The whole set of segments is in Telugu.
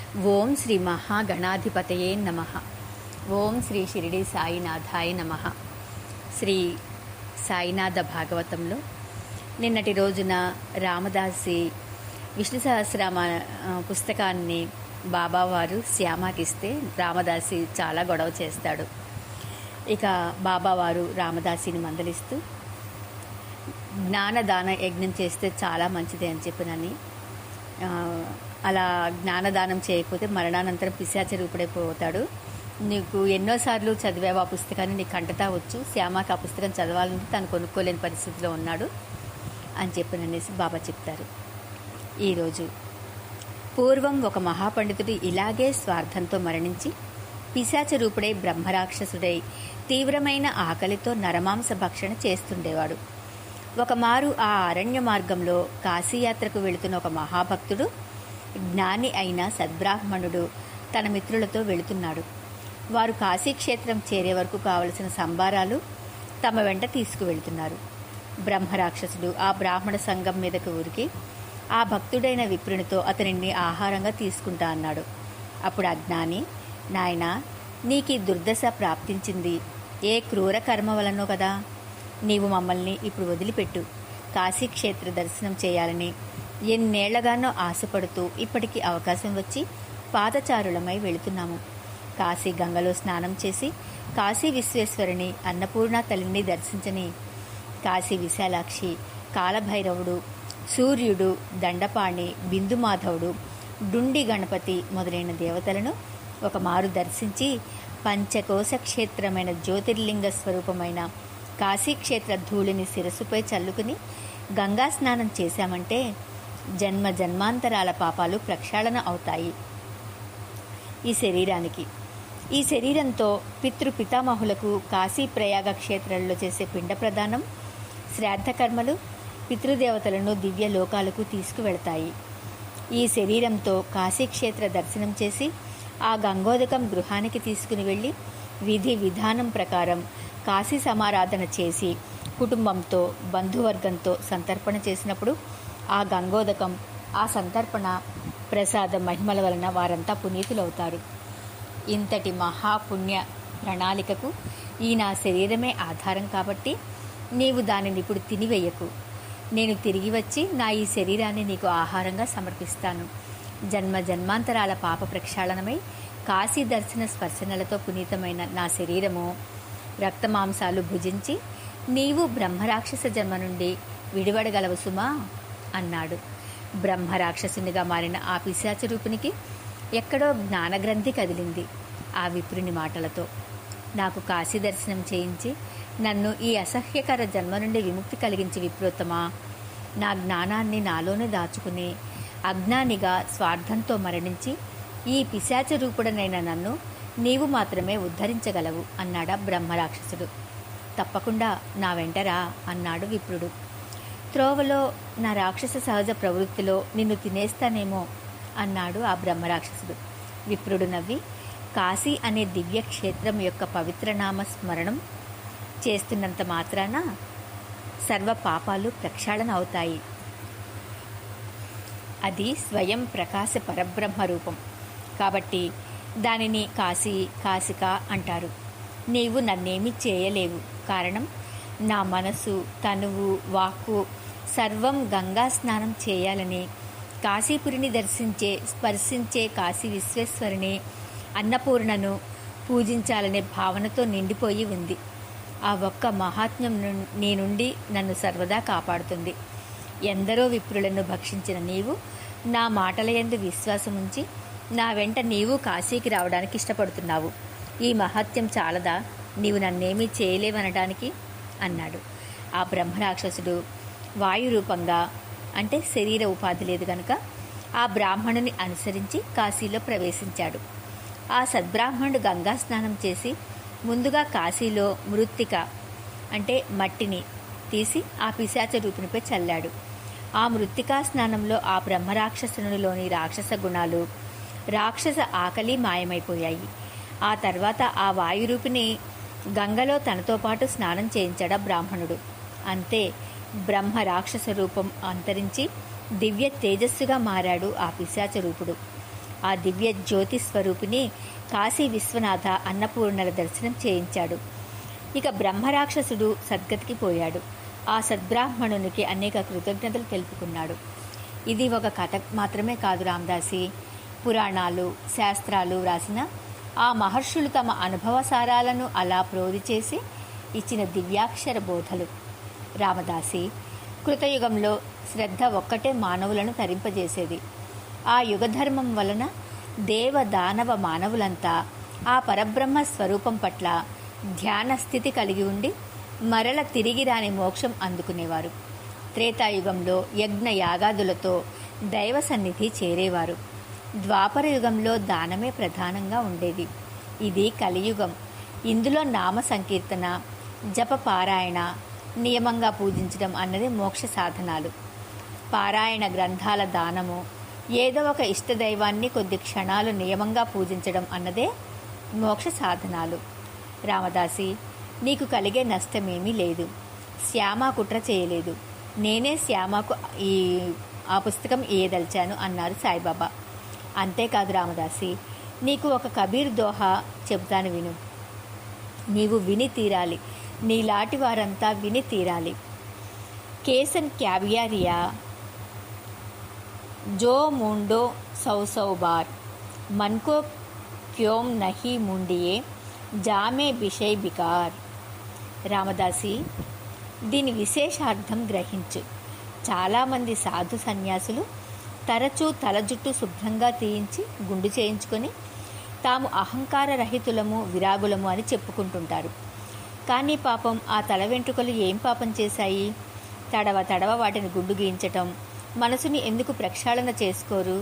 ఓం శ్రీ మహాగణాధిపతయే నమః. ఓం శ్రీ షిరిడి సాయినాథాయ నమః. శ్రీ సాయినాథ భాగవతంలో నిన్నటి రోజున రామదాసి విష్ణు సహస్రనామ పుస్తకాన్ని బాబావారు శ్యామకిస్తే రామదాసి చాలా గొడవ చేస్తాడు. ఇక బాబావారు రామదాసిని మందలిస్తూ జ్ఞానదాన యజ్ఞం చేస్తే చాలా మంచిది అని చెప్పినని, అలా జ్ఞానదానం చేయకపోతే మరణానంతరం పిశాచ రూపుడైపోతాడు. నీకు ఎన్నోసార్లు చదివావు ఆ పుస్తకాన్ని, నీకు కంటతా వచ్చు. శ్యామకి ఆ పుస్తకం చదవాలంటే తను కొనుక్కోలేని పరిస్థితిలో ఉన్నాడు అని చెప్పిననేసి బాబా చెప్తారు. ఈరోజు పూర్వం ఒక మహాపండితుడు ఇలాగే స్వార్థంతో మరణించి పిశాచ రూపుడై బ్రహ్మరాక్షసుడై తీవ్రమైన ఆకలితో నరమాంస భక్షణ చేస్తుండేవాడు. ఒకమారు ఆ అరణ్య మార్గంలో కాశీయాత్రకు వెళుతున్న ఒక మహాభక్తుడు, జ్ఞాని అయిన సద్బ్రాహ్మణుడు తన మిత్రులతో వెళుతున్నాడు. వారు కాశీక్షేత్రం చేరే వరకు కావలసిన సంభారాలు తమ వెంట తీసుకువెళ్తున్నారు. బ్రహ్మరాక్షసుడు ఆ బ్రాహ్మణ సంఘం మీదకు ఉరికి ఆ భక్తుడైన విప్రునితో అతనిని ఆహారంగా తీసుకుంటా అన్నాడు. అప్పుడు అజ్ఞాని, నాయనా, నీకీ దుర్దశ ప్రాప్తించింది ఏ క్రూర కర్మ వలనో కదా. నీవు మమ్మల్ని ఇప్పుడు వదిలిపెట్టు. కాశీక్షేత్ర దర్శనం చేయాలని ఎన్నేళ్లగానో ఆశపడుతూ ఇప్పటికీ అవకాశం వచ్చి పాదచారులమై వెళుతున్నాము. కాశీ గంగలో స్నానం చేసి కాశీ విశ్వేశ్వరుని, అన్నపూర్ణ తల్లిని దర్శించని కాశీ విశాలాక్షి, కాలభైరవుడు, సూర్యుడు, దండపాణి, బిందుమాధవుడు, డుండి గణపతి మొదలైన దేవతలను ఒకమారు దర్శించి పంచకోశ క్షేత్రమైన జ్యోతిర్లింగ స్వరూపమైన కాశీక్షేత్ర ధూళిని శిరస్సుపై చల్లుకుని గంగా స్నానం చేశామంటే జన్మ జన్మాంతరాల పాపాలు ప్రక్షాళన అవుతాయి. ఈ శరీరంతో పితృపితామహులకు కాశీ ప్రయాగ క్షేత్రాల్లో చేసే పిండ ప్రదానం, శ్రాద్ధకర్మలు పితృదేవతలను దివ్య లోకాలకు తీసుకువెళతాయి. ఈ శరీరంతో కాశీక్షేత్ర దర్శనం చేసి ఆ గంగోదకం గృహానికి తీసుకుని వెళ్ళి విధి విధానం ప్రకారం కాశీ సమారాధన చేసి కుటుంబంతో బంధువర్గంతో సంతర్పణ చేసినప్పుడు ఆ గంగోదకం, ఆ సంతర్పణ ప్రసాద మహిమల వలన వారంతా పునీతులవుతారు. ఇంతటి మహాపుణ్య ప్రణాళికకు ఈ నా శరీరమే ఆధారం కాబట్టి నీవు దానిని ఇప్పుడు తినివేయకు. నేను తిరిగి వచ్చి నా ఈ శరీరాన్ని నీకు ఆహారంగా సమర్పిస్తాను. జన్మ జన్మాంతరాల పాప ప్రక్షాళనమై కాశీ దర్శన స్పర్శనలతో పునీతమైన నా శరీరము రక్తమాంసాలు భుజించి నీవు బ్రహ్మరాక్షస జన్మ నుండి విడివడగలవు సుమా అన్నాడు. బ్రహ్మరాక్షసునిగా మారిన ఆ పిశాచ రూపునికి ఎక్కడో జ్ఞానగ్రంథి కదిలింది ఆ విప్రుని మాటలతో. నాకు కాశీ దర్శనం చేయించి నన్ను ఈ అసహ్యకర జన్మ నుండి విముక్తి కలిగించి విప్రోత్తమా, నా జ్ఞానాన్ని నాలోనే దాచుకుని అజ్ఞానిగా స్వార్థంతో మరణించి ఈ పిశాచ రూపుడనైన నన్ను నీవు మాత్రమే ఉద్ధరించగలవు అన్నాడా బ్రహ్మరాక్షసుడు. తప్పకుండా నా వెంటరా అన్నాడు విప్రుడు. త్రోవలో నా రాక్షస సహజ ప్రవృత్తిలో నిన్ను తినేస్తానేమో అన్నాడు ఆ బ్రహ్మరాక్షసుడు. విప్రుడు నవ్వి, కాశీ అనే దివ్య క్షేత్రం యొక్క పవిత్రనామ స్మరణం చేస్తున్నంత మాత్రాన సర్వ పాపాలు ప్రక్షాళన అవుతాయి. అది స్వయం ప్రకాశ పరబ్రహ్మ రూపం కాబట్టి దానిని కాశీ, కాశిక అంటారు. నీవు నన్నేమీ చేయలేవు. కారణం, నా మనసు, తనువు, వాక్కు సర్వం గంగా స్నానం చేయాలని, కాశీపురిని దర్శించే స్పర్శించే కాశీ విశ్వేశ్వరుని, అన్నపూర్ణను పూజించాలనే భావనతో నిండిపోయి ఉంది. ఆ ఒక్క మహాత్మ్యం నీ నుండి నన్ను సర్వదా కాపాడుతుంది. ఎందరో విప్రులను భక్షించిన నీవు నా మాటలయందు విశ్వాసముంచి నా వెంట నీవు కాశీకి రావడానికి ఇష్టపడుతున్నావు. ఈ మహత్యం చాలదా నీవు నన్నేమీ చేయలేవనడానికి అన్నాడు. ఆ బ్రహ్మరాక్షసుడు వాయురూపంగా, అంటే శరీర ఉపాధి లేదు గనుక, ఆ బ్రాహ్మణుని అనుసరించి కాశీలో ప్రవేశించాడు. ఆ సద్బ్రాహ్మణుడు గంగా స్నానం చేసి ముందుగా కాశీలో మృత్తిక, అంటే మట్టిని తీసి ఆ పిశాచ రూపునిపై చల్లాడు. ఆ మృత్తికా స్నానంలో ఆ బ్రహ్మరాక్షసునిలోని రాక్షస గుణాలు, రాక్షస ఆకలి మాయమైపోయాయి. ఆ తర్వాత ఆ వాయురూపిని గంగలో తనతో పాటు స్నానం చేయించాడు బ్రాహ్మణుడు. అంతే, బ్రహ్మ రాక్షస రూపం అంతరించి దివ్య తేజస్సుగా మారాడు ఆ పిశాచ రూపుడు. ఆ దివ్య జ్యోతి స్వరూపిణి కాశీ విశ్వనాథ అన్నపూర్ణల దర్శనం చేయించాడు. ఇక బ్రహ్మరాక్షసుడు సద్గతికి పోయాడు. ఆ సద్బ్రాహ్మణునికి అనేక కృతజ్ఞతలు తెలుపుకున్నాడు. ఇది ఒక కథ మాత్రమే కాదు రామదాసి, పురాణాలు శాస్త్రాలు వ్రాసిన ఆ మహర్షులు తమ అనుభవసారాలను అలా ప్రోది చేసి ఇచ్చిన దివ్యాక్షర బోధలు. రామదాసి, కృతయుగంలో శ్రద్ధ ఒక్కటే మానవులను తరింపజేసేది. ఆ యుగధర్మం వలన దేవ దానవ మానవులంతా ఆ పరబ్రహ్మ స్వరూపం పట్ల ధ్యాన స్థితి కలిగి ఉండి మరల తిరిగి రాని మోక్షం అందుకునేవారు. త్రేతాయుగంలో యజ్ఞ యాగాదులతో దైవ సన్నిధి చేరేవారు. ద్వాపర యుగంలో దానమే ప్రధానంగా ఉండేది. ఇది కలియుగం. ఇందులో నామ సంకీర్తన, జప పారాయణ, నియమంగా పూజించడం అన్నది మోక్ష సాధనాలు. పారాయణ గ్రంథాల దానము, ఏదో ఒక ఇష్టదైవాన్ని కొద్ది క్షణాలు నియమంగా పూజించడం అన్నదే మోక్ష సాధనాలు. రామదాసి, నీకు కలిగే నష్టమేమీ లేదు. శ్యామ కుట్ర చేయలేదు. నేనే శ్యామకు ఆ పుస్తకం ఇయ్యదలిచాను అన్నారు సాయిబాబా. అంతేకాదు రామదాసి, నీకు ఒక కబీర్ దోహా చెబుతాను విను. నీవు విని తీరాలి. నీలాంటి వారంతా విని తీరాలి. కేసన్ క్యాబియారియా जो मुंडो सौ सौ बार मन को क्यों नहीं मुंडिये जामे विषय बिकार. రామదాసి, దీని విశేషార్థం గ్రహించు. చాలామంది సాధు సన్యాసులు తరచూ తల జుట్టు శుభ్రంగా తీయించి గుండు చేయించుకొని తాము అహంకార రహితులము విరాగులము అని చెప్పుకుంటుంటారు. కానీ పాపం ఆ తల వెంట్రుకలు ఏం పాపం చేశాయి? తడవ తడవ వాటిని గుండు గీయించటం, మనసుని ఎందుకు ప్రక్షాళన చేసుకోరు?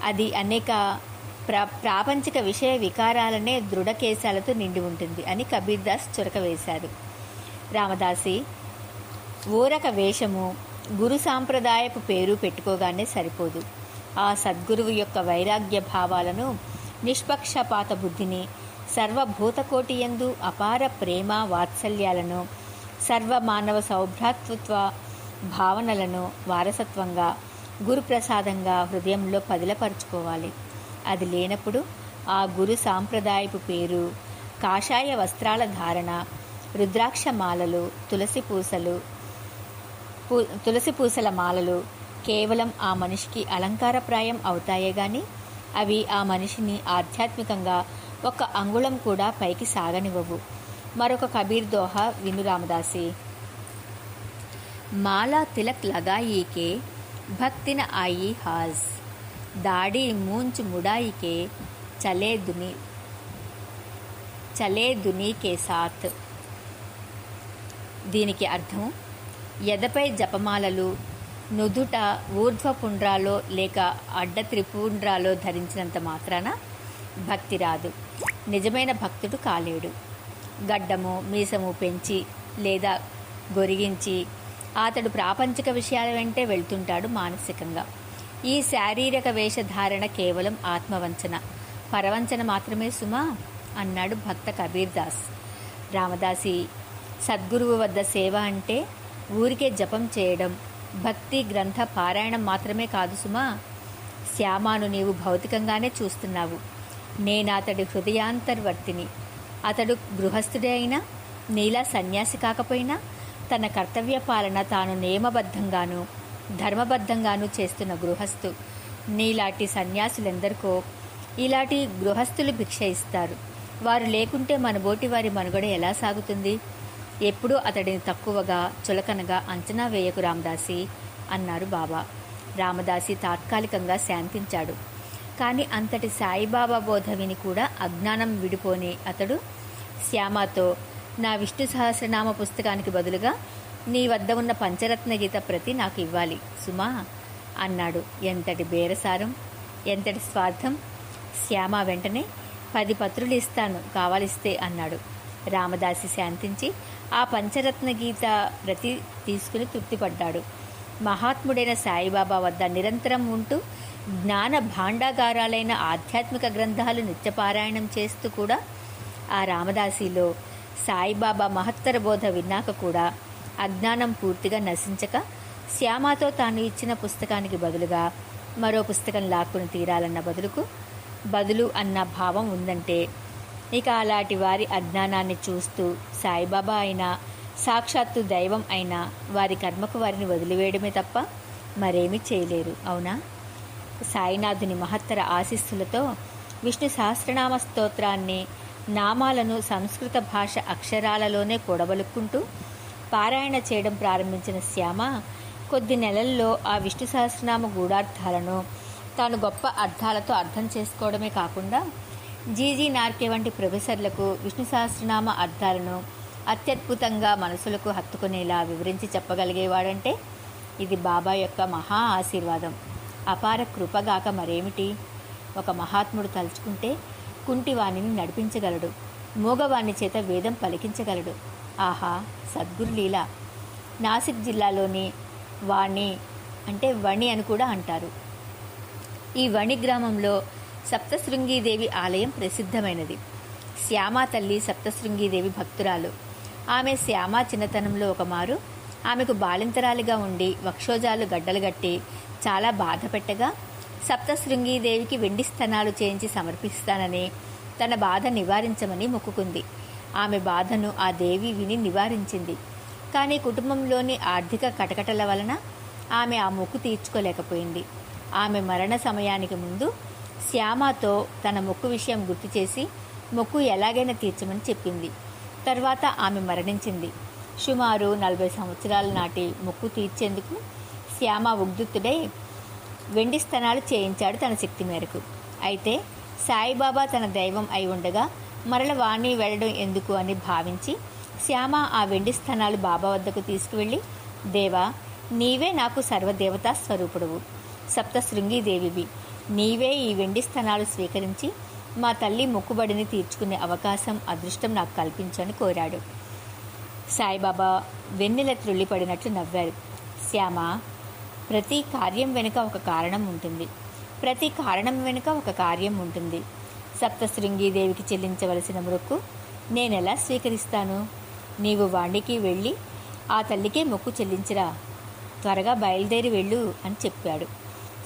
అది అనేక ప్రాపంచిక విషయ వికారాలనే దృఢకేశాలతో నిండి ఉంటుంది అని కబీర్ దాస్ చురక వేశారు. రామదాసి, ఊరక వేషము, గురు సాంప్రదాయపు పేరు పెట్టుకోగానే సరిపోదు. ఆ సద్గురువు యొక్క వైరాగ్య భావాలను, నిష్పక్షపాత బుద్ధిని, సర్వభూతకోటి యందు అపార ప్రేమ వాత్సల్యాలను, సర్వమానవ సౌభ్రాతృత్వ భావనలను వారసత్వంగా గురుప్రసాదంగా హృదయంలో పదిలపరుచుకోవాలి. అది లేనప్పుడు ఆ గురు సాంప్రదాయపు పేరు, కాషాయ వస్త్రాల ధారణ, రుద్రాక్ష మాలలు, తులసి పూసల మాలలు కేవలం ఆ మనిషికి అలంకారప్రాయం అవుతాయే గాని అవి ఆ మనిషిని ఆధ్యాత్మికంగా ఒక అంగుళం కూడా పైకి సాగనివ్వవు. మరొక కబీర్ దోహా విను రామదాసి. माला तिलक लगाई के भक्ति न आई हाज दाढ़ी मूंछ मुड़ाई के चले दुनी के साथ. దీనికి అర్థం, ఎదపై జపమాలలు, నుదుట ఊర్ధ్వపుండ్రాలో లేక అడ్డ త్రిపుండ్రాలో ధరించినంత మాత్రాన భక్తి రాదు. నిజమైన భక్తుడు కాలేడు. గడ్డము మీసము పెంచి లేదా గొరిగించి అతడు ప్రాపంచిక విషయాల వెంటే వెళ్తుంటాడు మానసికంగా. ఈ శారీరక వేషధారణ కేవలం ఆత్మవంచన, పరవంచన మాత్రమే సుమా అన్నాడు భక్త కబీర్ దాస్. రామదాసి, సద్గురువు వద్ద సేవ అంటే ఊరికే జపం చేయడం, భక్తి గ్రంథ పారాయణం మాత్రమే కాదు సుమా. శ్యామాను నీవు భౌతికంగానే చూస్తున్నావు. నేనతడి హృదయాంతర్వర్తిని. అతడు గృహస్థుడే అయినా, నీలా సన్యాసి కాకపోయినా తన కర్తవ్య పాలన తాను నియమబద్ధంగాను ధర్మబద్ధంగాను చేస్తున్న గృహస్థు. నీలాంటి సన్యాసులెందరికో ఇలాంటి గృహస్థులు భిక్ష ఇస్తారు. వారు లేకుంటే మనబోటి వారి మనుగడ ఎలా సాగుతుంది? ఎప్పుడూ అతడిని తక్కువగా చులకనగా అంచనా వేయకు రామదాసి అన్నారు బాబా. రామదాసి తాత్కాలికంగా శాంతించాడు. కానీ అంతటి సాయిబాబా బోధ విని కూడా అజ్ఞానం విడిపోని అతడు శ్యామతో, నా విష్ణు సహస్రనామ పుస్తకానికి బదులుగా నీ వద్ద ఉన్న పంచరత్న గీత ప్రతి నాకు ఇవ్వాలి సుమా అన్నాడు. ఎంతటి బేరసారం, ఎంతటి స్వార్థం! శ్యామ వెంటనే 10 పత్రులు ఇస్తాను కావాలిస్తే అన్నాడు. రామదాసి శాంతించి ఆ పంచరత్న గీత ప్రతి తీసుకుని తృప్తిపడ్డాడు. మహాత్ముడైన సాయిబాబా వద్ద నిరంతరం ఉంటూ జ్ఞాన భాండాగారాలైన ఆధ్యాత్మిక గ్రంథాలు నిత్యపారాయణం చేస్తూ కూడా ఆ రామదాసిలో సాయిబాబా మహత్తర బోధ విన్నాక కూడా అజ్ఞానం పూర్తిగా నశించక శ్యామతో తాను ఇచ్చిన పుస్తకానికి బదులుగా మరో పుస్తకం లాక్కుని తీరాలన్న బదులు అన్న భావం ఉందంటే ఇక అలాంటి వారి అజ్ఞానాన్ని చూస్తూ సాయిబాబా అయినా సాక్షాత్తు దైవం అయినా వారి కర్మకు వారిని వదిలివేయడమే తప్ప మరేమీ చేయలేరు. అవునా? సాయినాథుని మహత్తర ఆశీస్సులతో విష్ణు సహస్రనామ స్తోత్రాన్ని నామాలను సంస్కృత భాష అక్షరాలలోనే కూడబలుక్కుంటూ పారాయణ చేయడం ప్రారంభించిన శ్యామ కొద్ది నెలల్లో ఆ విష్ణు సహస్రనామ గూఢార్థాలను తాను గొప్ప అర్థాలతో అర్థం చేసుకోవడమే కాకుండా జీజీ నార్కే వంటి ప్రొఫెసర్లకు విష్ణు సహస్రనామ అర్థాలను అత్యద్భుతంగా మనసులకు హత్తుకునేలా వివరించి చెప్పగలిగేవాడంటే ఇది బాబా యొక్క మహా ఆశీర్వాదం, అపార కృపగాక మరేమిటి. ఒక మహాత్ముడు తలుచుకుంటే కుంటివాణిని నడిపించగలడు, మూగవాణి చేత వేదం పలికించగలడు. ఆహా, సద్గురు లీల. నాసిక్ జిల్లాలోని వాణి అంటే వణి అని కూడా అంటారు. ఈ వణి గ్రామంలో సప్తశృంగీదేవి ఆలయం ప్రసిద్ధమైనది. శ్యామా తల్లి సప్తశృంగీదేవి భక్తురాలు. ఆమె శ్యామ చిన్నతనంలో ఒకమారు ఆమెకు బాలింతరాలిగా ఉండి వక్షోజాలు గడ్డలు గట్టి చాలా బాధ పెట్టగా సప్తశృంగీదేవికి వెండి స్తనాలు చేయించి సమర్పిస్తానని తన బాధ నివారించమని మొక్కుకుంది. ఆమె బాధను ఆ దేవి విని నివారించింది. కానీ కుటుంబంలోని ఆర్థిక కటకటల వలన ఆమె ఆ మొక్కు తీర్చుకోలేకపోయింది. ఆమె మరణ సమయానికి ముందు శ్యామతో తన మొక్కు విషయం గుర్తు చేసి మొక్కు ఎలాగైనా తీర్చమని చెప్పింది. తర్వాత ఆమె మరణించింది. సుమారు 40 సంవత్సరాల నాటి మొక్కు తీర్చేందుకు శ్యామ ఉద్యుక్తుడై వెండి స్తనాలు చేయించాడు తన శక్తి మేరకు. అయితే సాయిబాబా తన దైవం అయి ఉండగా మరల వాణి వెళ్ళడం ఎందుకు అని భావించి శ్యామ ఆ వెండి స్తనాలు బాబా వద్దకు తీసుకువెళ్ళి, దేవా, నీవే నాకు సర్వదేవతా స్వరూపుడువు, సప్తశృంగీదేవివి, నీవే ఈ వెండి స్తనాలు స్వీకరించి మా తల్లి మొక్కుబడిని తీర్చుకునే అవకాశం, అదృష్టం నాకు కల్పించని కోరాడు. సాయిబాబా వెన్నెల త్రుళ్ళిపడినట్లు నవ్వారు. శ్యామ, ప్రతి కార్యం వెనుక ఒక కారణం ఉంటుంది, ప్రతి కారణం వెనుక ఒక కార్యం ఉంటుంది. సప్తశృంగీదేవికి చెల్లించవలసిన మొక్కు నేనెలా స్వీకరిస్తాను? నీవు వాణికి వెళ్ళి ఆ తల్లికే మొక్కు చెల్లించిరా, త్వరగా బయలుదేరి వెళ్ళు అని చెప్పాడు.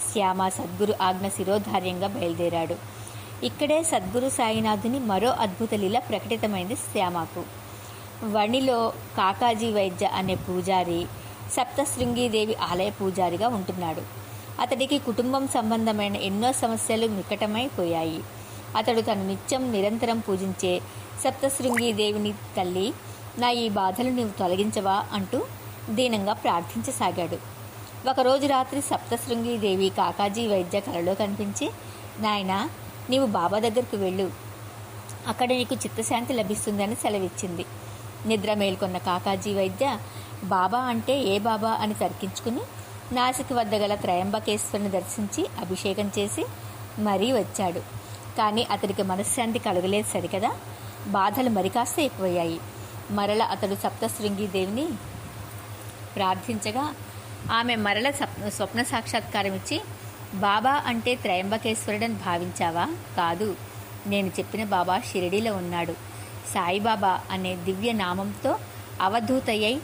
శ్యామ సద్గురు ఆజ్ఞ శిరోధార్యంగా బయలుదేరాడు. ఇక్కడే సద్గురు సాయినాథుని మరో అద్భుత లీల ప్రకటితమైంది శ్యామకు. వణిలో కాకాజీ వైద్య అనే పూజారి సప్తశృంగీదేవి ఆలయ పూజారిగా ఉంటున్నాడు. అతడికి కుటుంబం సంబంధమైన ఎన్నో సమస్యలు మికటమైపోయాయి. అతడు తను నిరంతరం పూజించే సప్తశృంగీదేవిని, తల్లి, నా ఈ బాధలు నీవు తొలగించవా అంటూ దీనంగా ప్రార్థించసాగాడు. ఒకరోజు రాత్రి సప్తశృంగీదేవి కాకాజీ వైద్య కలలో కనిపించి, నాయనా, నీవు బాబా దగ్గరకు వెళ్ళు, అక్కడ నీకు చిత్తశాంతి లభిస్తుందని సెలవిచ్చింది. నిద్ర మేల్కొన్న కాకాజీ వైద్య బాబా అంటే ఏ బాబా అని తర్కించుకుని నాసిక్ వద్ద గల త్రయంబకేశ్వరుని దర్శించి అభిషేకం చేసి మరీ వచ్చాడు. కానీ అతడికి మనశ్శాంతి కలగలేదు సరికదా, బాధలు మరికాస్త ఎక్కువయ్యాయి. మరల అతడు సప్తశృంగీదేవిని ప్రార్థించగా ఆమె మరల స్వప్న సాక్షాత్కారం ఇచ్చి, బాబా అంటే త్రయంబకేశ్వరుడని భావించావా? కాదు, నేను చెప్పిన బాబా షిరిడీలో ఉన్నాడు. సాయిబాబా అనే దివ్య నామంతో అవధూతయ్యై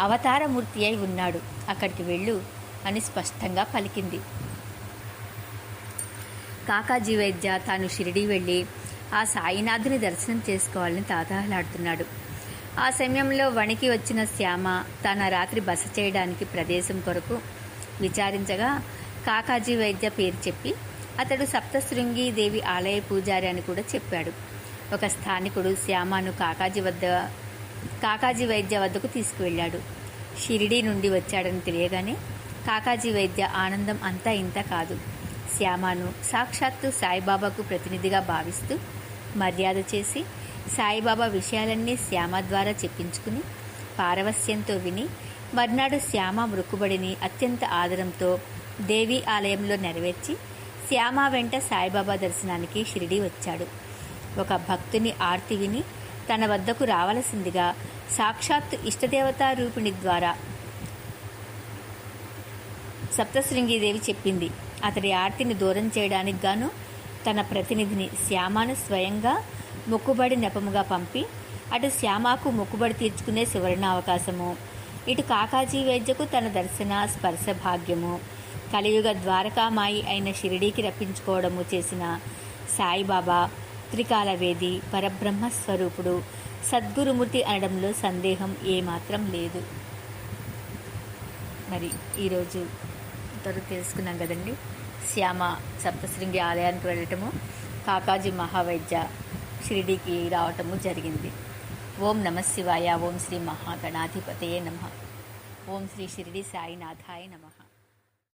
అవతారమూర్తి అయి ఉన్నాడు, అక్కడికి వెళ్ళు అని స్పష్టంగా పలికింది. కాకాజీ వైద్య తాను షిరిడీ వెళ్ళి ఆ సాయినాథుని దర్శనం చేసుకోవాలని తాతహలాడుతున్నాడు. ఆ సమయంలో వణికి వచ్చిన శ్యామ తన రాత్రి బస చేయడానికి ప్రదేశం కొరకు విచారించగా కాకాజీ వైద్య పేరు చెప్పి అతడు సప్తశృంగీదేవి ఆలయ పూజారి అని కూడా చెప్పాడు. ఒక స్థానికుడు శ్యామను కాకాజీ వైద్య వద్దకు తీసుకువెళ్ళాడు. షిరిడీ నుండి వచ్చాడని తెలియగానే కాకాజీ వైద్య ఆనందం అంతా ఇంత కాదు. శ్యామను సాక్షాత్తు సాయిబాబాకు ప్రతినిధిగా భావిస్తూ మర్యాద చేసి సాయిబాబా విషయాలన్నీ శ్యామ ద్వారా చెప్పించుకుని పారవస్యంతో విని మర్నాడు శ్యామ మృక్కుబడిని అత్యంత ఆదరంతో దేవీ ఆలయంలో నెరవేర్చి శ్యామ వెంట సాయిబాబా దర్శనానికి షిరిడీ వచ్చాడు. ఒక భక్తుని ఆర్తి విని తన వద్దకు రావలసిందిగా సాక్షాత్తు ఇష్టదేవతా రూపిణి ద్వారా సప్తశృంగీదేవి చెప్పింది. అతడి ఆర్తిని దూరం చేయడానికి గాను తన ప్రతినిధిని శ్యామను స్వయంగా మొక్కుబడి నెపముగా పంపి అటు శ్యామకు మొక్కుబడి తీర్చుకునే సువర్ణ అవకాశము, ఇటు కాకాజీ వైద్యకు తన దర్శన స్పర్శ భాగ్యము, కలియుగ ద్వారకామాయి అయిన షిరిడీకి రప్పించుకోవడము చేసిన సాయిబాబా త్రికాలవేది, పరబ్రహ్మ స్వరూపుడు, సద్గురుమూర్తి అనడంలో సందేహం ఏమాత్రం లేదు. మరి ఈరోజు తెలుసుకున్నాం కదండి. శ్యామ సప్తశృంగి ఆలయానికి వెళ్ళటము, కాకాజీ మహావైద్య షిరిడీకి రావటము జరిగింది. ఓం నమః శివాయ. ఓం శ్రీ మహాగణాధిపతయే నమః. ఓం శ్రీ షిరిడి సాయినాథాయ నమః.